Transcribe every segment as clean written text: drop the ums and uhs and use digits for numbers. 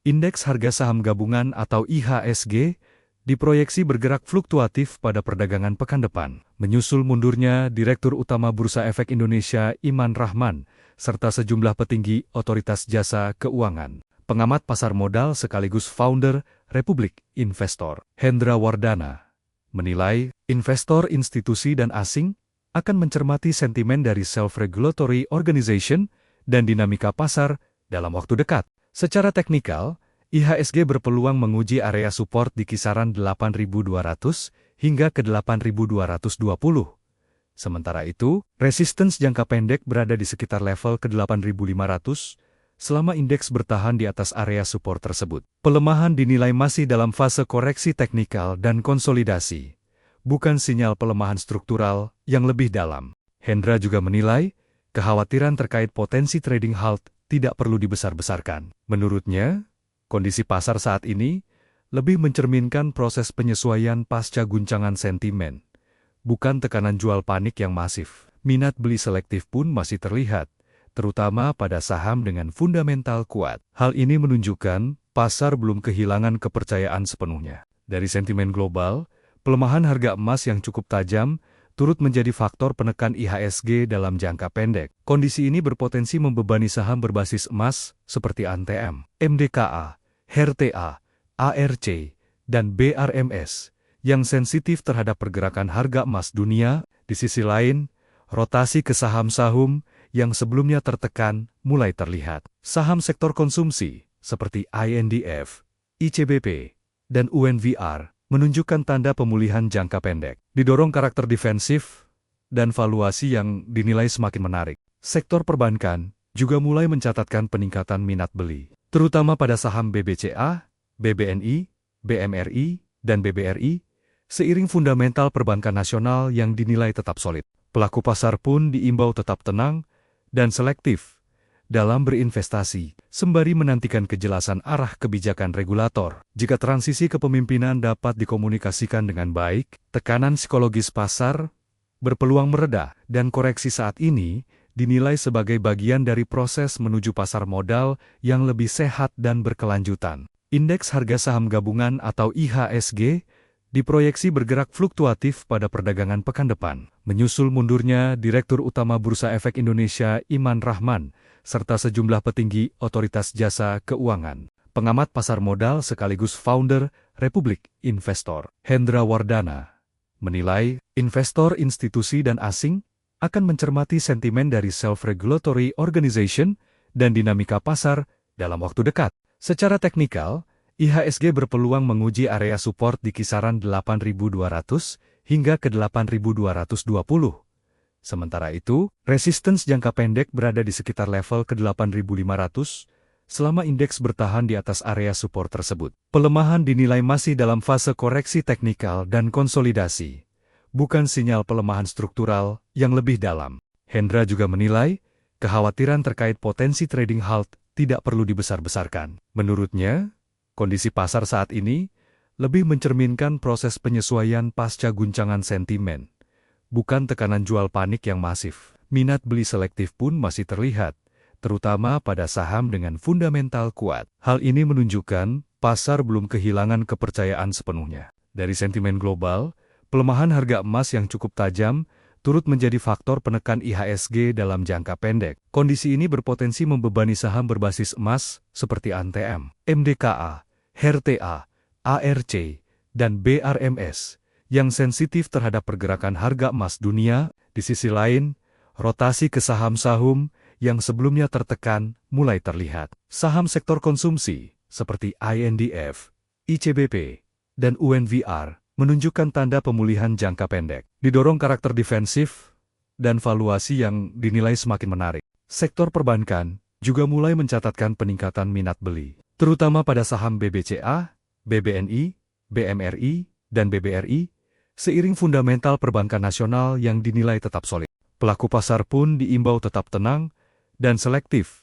Indeks harga saham gabungan atau IHSG diproyeksi bergerak fluktuatif pada perdagangan pekan depan, menyusul mundurnya Direktur Utama Bursa Efek Indonesia Iman Rahman, serta sejumlah petinggi otoritas jasa keuangan. Pengamat pasar modal sekaligus founder Republik Investor, Hendra Wardana, menilai investor institusi dan asing akan mencermati sentimen dari self-regulatory organization dan dinamika pasar dalam waktu dekat. Secara teknikal, IHSG berpeluang menguji area support di kisaran 8.200 hingga ke 8.220. Sementara itu, resistance jangka pendek berada di sekitar level ke 8.500 selama indeks bertahan di atas area support tersebut. Pelemahan dinilai masih dalam fase koreksi teknikal dan konsolidasi, bukan sinyal pelemahan struktural yang lebih dalam. Hendra juga menilai, kekhawatiran terkait potensi trading halt tidak perlu dibesar-besarkan. Menurutnya, kondisi pasar saat ini lebih mencerminkan proses penyesuaian pasca guncangan sentimen, bukan tekanan jual panik yang masif. Minat beli selektif pun masih terlihat, terutama pada saham dengan fundamental kuat. Hal ini menunjukkan pasar belum kehilangan kepercayaan sepenuhnya. Dari sentimen global, pelemahan harga emas yang cukup tajam turut menjadi faktor penekan IHSG dalam jangka pendek. Kondisi ini berpotensi membebani saham berbasis emas seperti ANTM, MDKA, HERTA, ARC, dan BRMS yang sensitif terhadap pergerakan harga emas dunia. Di sisi lain, rotasi ke saham-saham yang sebelumnya tertekan mulai terlihat. Saham sektor konsumsi seperti INDF, ICBP, dan UNVR menunjukkan tanda pemulihan jangka pendek, didorong karakter defensif dan valuasi yang dinilai semakin menarik. Sektor perbankan juga mulai mencatatkan peningkatan minat beli, terutama pada saham BBCA, BBNI, BMRI, dan BBRI, seiring fundamental perbankan nasional yang dinilai tetap solid. Pelaku pasar pun diimbau tetap tenang dan selektif dalam berinvestasi, sembari menantikan kejelasan arah kebijakan regulator. Jika transisi kepemimpinan dapat dikomunikasikan dengan baik, tekanan psikologis pasar berpeluang mereda, dan koreksi saat ini dinilai sebagai bagian dari proses menuju pasar modal yang lebih sehat dan berkelanjutan. Indeks harga saham gabungan atau IHSG diproyeksi bergerak fluktuatif pada perdagangan pekan depan, menyusul mundurnya Direktur Utama Bursa Efek Indonesia Iman Rahman, serta sejumlah petinggi otoritas jasa keuangan. Pengamat pasar modal sekaligus founder Republik Investor, Hendra Wardana, menilai investor institusi dan asing akan mencermati sentimen dari self-regulatory organization dan dinamika pasar dalam waktu dekat. Secara teknikal, IHSG berpeluang menguji area support di kisaran 8.200 hingga ke 8.220. Sementara itu, resistance jangka pendek berada di sekitar level ke 8.500 selama indeks bertahan di atas area support tersebut. Pelemahan dinilai masih dalam fase koreksi teknikal dan konsolidasi, bukan sinyal pelemahan struktural yang lebih dalam. Hendra juga menilai, kekhawatiran terkait potensi trading halt tidak perlu dibesar-besarkan. Menurutnya, kondisi pasar saat ini lebih mencerminkan proses penyesuaian pasca guncangan sentimen, bukan tekanan jual panik yang masif. Minat beli selektif pun masih terlihat, terutama pada saham dengan fundamental kuat. Hal ini menunjukkan pasar belum kehilangan kepercayaan sepenuhnya. Dari sentimen global, pelemahan harga emas yang cukup tajam turut menjadi faktor penekan IHSG dalam jangka pendek. Kondisi ini berpotensi membebani saham berbasis emas seperti ANTM, MDKA, HERTA, ARC, dan BRMS yang sensitif terhadap pergerakan harga emas dunia. Di sisi lain, rotasi ke saham-saham yang sebelumnya tertekan mulai terlihat. Saham sektor konsumsi seperti INDF, ICBP, dan UNVR menunjukkan tanda pemulihan jangka pendek, didorong karakter defensif dan valuasi yang dinilai semakin menarik. Sektor perbankan juga mulai mencatatkan peningkatan minat beli, terutama pada saham BBCA, BBNI, BMRI, dan BBRI, seiring fundamental perbankan nasional yang dinilai tetap solid. Pelaku pasar pun diimbau tetap tenang dan selektif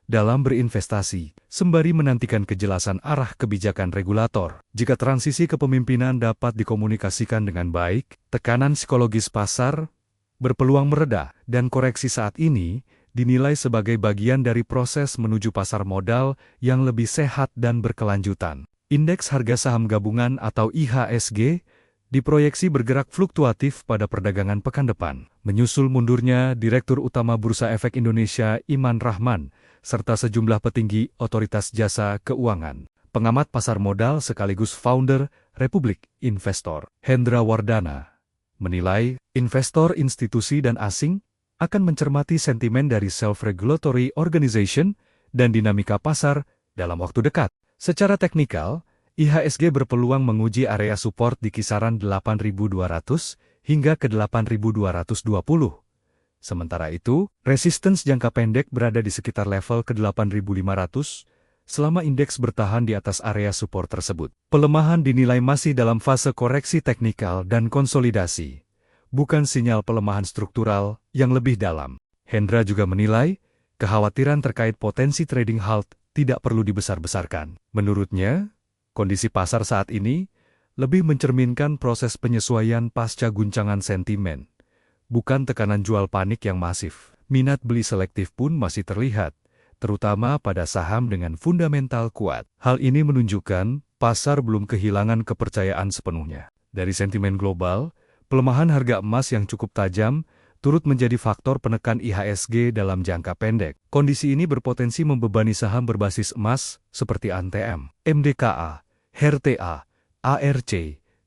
dalam berinvestasi, sembari menantikan kejelasan arah kebijakan regulator. Jika transisi kepemimpinan dapat dikomunikasikan dengan baik, tekanan psikologis pasar berpeluang mereda, dan koreksi saat ini dinilai sebagai bagian dari proses menuju pasar modal yang lebih sehat dan berkelanjutan. Indeks harga saham gabungan atau IHSG diproyeksi bergerak fluktuatif pada perdagangan pekan depan, menyusul mundurnya Direktur Utama Bursa Efek Indonesia Iman Rahman, serta sejumlah petinggi otoritas jasa keuangan. Pengamat pasar modal sekaligus founder Republik Investor, Hendra Wardana, menilai investor institusi dan asing akan mencermati sentimen dari self-regulatory organization dan dinamika pasar dalam waktu dekat. Secara teknikal, IHSG berpeluang menguji area support di kisaran 8.200 hingga ke 8.220. Sementara itu, resistance jangka pendek berada di sekitar level ke 8.500 selama indeks bertahan di atas area support tersebut. Pelemahan dinilai masih dalam fase koreksi teknikal dan konsolidasi, bukan sinyal pelemahan struktural yang lebih dalam. Hendra juga menilai, kekhawatiran terkait potensi trading halt tidak perlu dibesar-besarkan. Menurutnya, kondisi pasar saat ini lebih mencerminkan proses penyesuaian pasca guncangan sentimen, bukan tekanan jual panik yang masif. Minat beli selektif pun masih terlihat, terutama pada saham dengan fundamental kuat. Hal ini menunjukkan pasar belum kehilangan kepercayaan sepenuhnya. Dari sentimen global, pelemahan harga emas yang cukup tajam turut menjadi faktor penekan IHSG dalam jangka pendek. Kondisi ini berpotensi membebani saham berbasis emas seperti ANTM, MDKA, HERTA, ARC,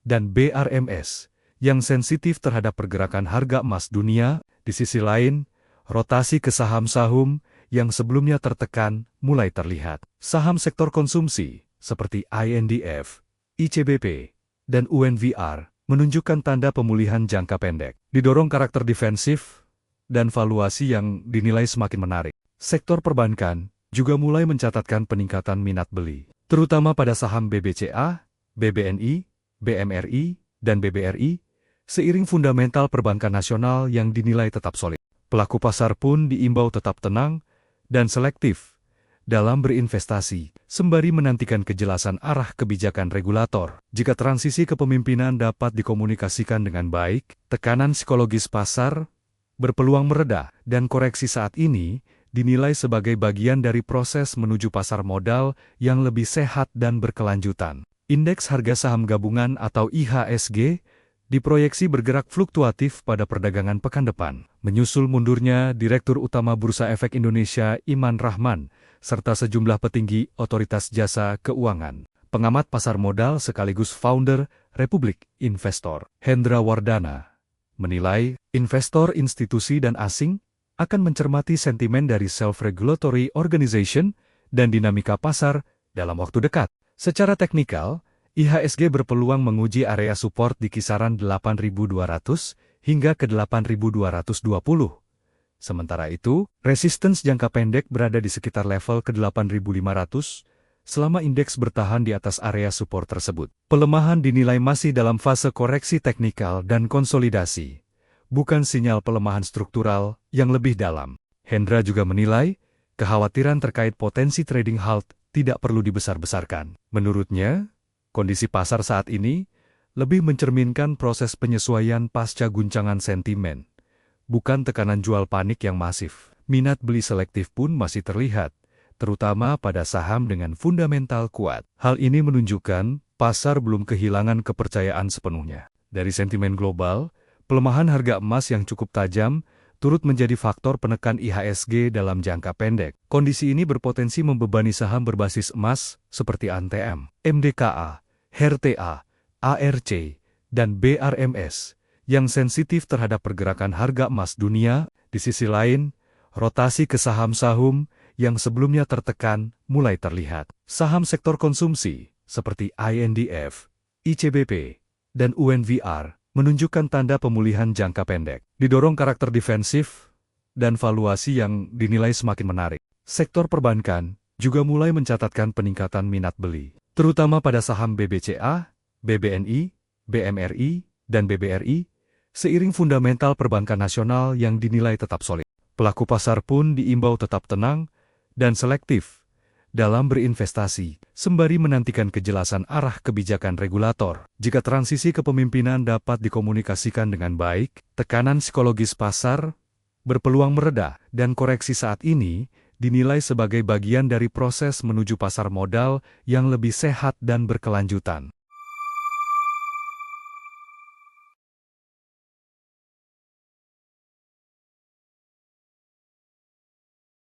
dan BRMS yang sensitif terhadap pergerakan harga emas dunia. Di sisi lain, rotasi ke saham-saham yang sebelumnya tertekan mulai terlihat. Saham sektor konsumsi seperti INDF, ICBP, dan UNVR menunjukkan tanda pemulihan jangka pendek, didorong karakter defensif dan valuasi yang dinilai semakin menarik. Sektor perbankan juga mulai mencatatkan peningkatan minat beli, terutama pada saham BBCA, BBNI, BMRI, dan BBRI, seiring fundamental perbankan nasional yang dinilai tetap solid. Pelaku pasar pun diimbau tetap tenang dan selektif dalam berinvestasi, sembari menantikan kejelasan arah kebijakan regulator. Jika transisi kepemimpinan dapat dikomunikasikan dengan baik, tekanan psikologis pasar berpeluang mereda, dan koreksi saat ini dinilai sebagai bagian dari proses menuju pasar modal yang lebih sehat dan berkelanjutan. Indeks harga saham gabungan atau IHSG diproyeksi bergerak fluktuatif pada perdagangan pekan depan, menyusul mundurnya Direktur Utama Bursa Efek Indonesia Iman Rahman, serta sejumlah petinggi otoritas jasa keuangan. Pengamat pasar modal sekaligus founder Republik Investor, Hendra Wardana, menilai investor institusi dan asing akan mencermati sentimen dari self-regulatory organization dan dinamika pasar dalam waktu dekat. Secara teknikal, IHSG berpeluang menguji area support di kisaran 8.200 hingga ke 8.220. Sementara itu, resistance jangka pendek berada di sekitar level ke 8.500 selama indeks bertahan di atas area support tersebut. Pelemahan dinilai masih dalam fase koreksi teknikal dan konsolidasi, bukan sinyal pelemahan struktural yang lebih dalam. Hendra juga menilai, kekhawatiran terkait potensi trading halt tidak perlu dibesar-besarkan. Menurutnya, kondisi pasar saat ini lebih mencerminkan proses penyesuaian pasca guncangan sentimen, bukan tekanan jual panik yang masif. Minat beli selektif pun masih terlihat, terutama pada saham dengan fundamental kuat. Hal ini menunjukkan pasar belum kehilangan kepercayaan sepenuhnya. Dari sentimen global, pelemahan harga emas yang cukup tajam turut menjadi faktor penekan IHSG dalam jangka pendek. Kondisi ini berpotensi membebani saham berbasis emas seperti ANTM, MDKA, HERTA, ARC, dan BRMS yang sensitif terhadap pergerakan harga emas dunia. Di sisi lain, rotasi ke saham-saham yang sebelumnya tertekan mulai terlihat. Saham sektor konsumsi seperti INDF, ICBP, dan UNVR menunjukkan tanda pemulihan jangka pendek, didorong karakter defensif dan valuasi yang dinilai semakin menarik. Sektor perbankan juga mulai mencatatkan peningkatan minat beli, terutama pada saham BBCA, BBNI, BMRI, dan BBRI, seiring fundamental perbankan nasional yang dinilai tetap solid. Pelaku pasar pun diimbau tetap tenang dan selektif dalam berinvestasi, sembari menantikan kejelasan arah kebijakan regulator. Jika transisi kepemimpinan dapat dikomunikasikan dengan baik, tekanan psikologis pasar berpeluang mereda, dan koreksi saat ini dinilai sebagai bagian dari proses menuju pasar modal yang lebih sehat dan berkelanjutan.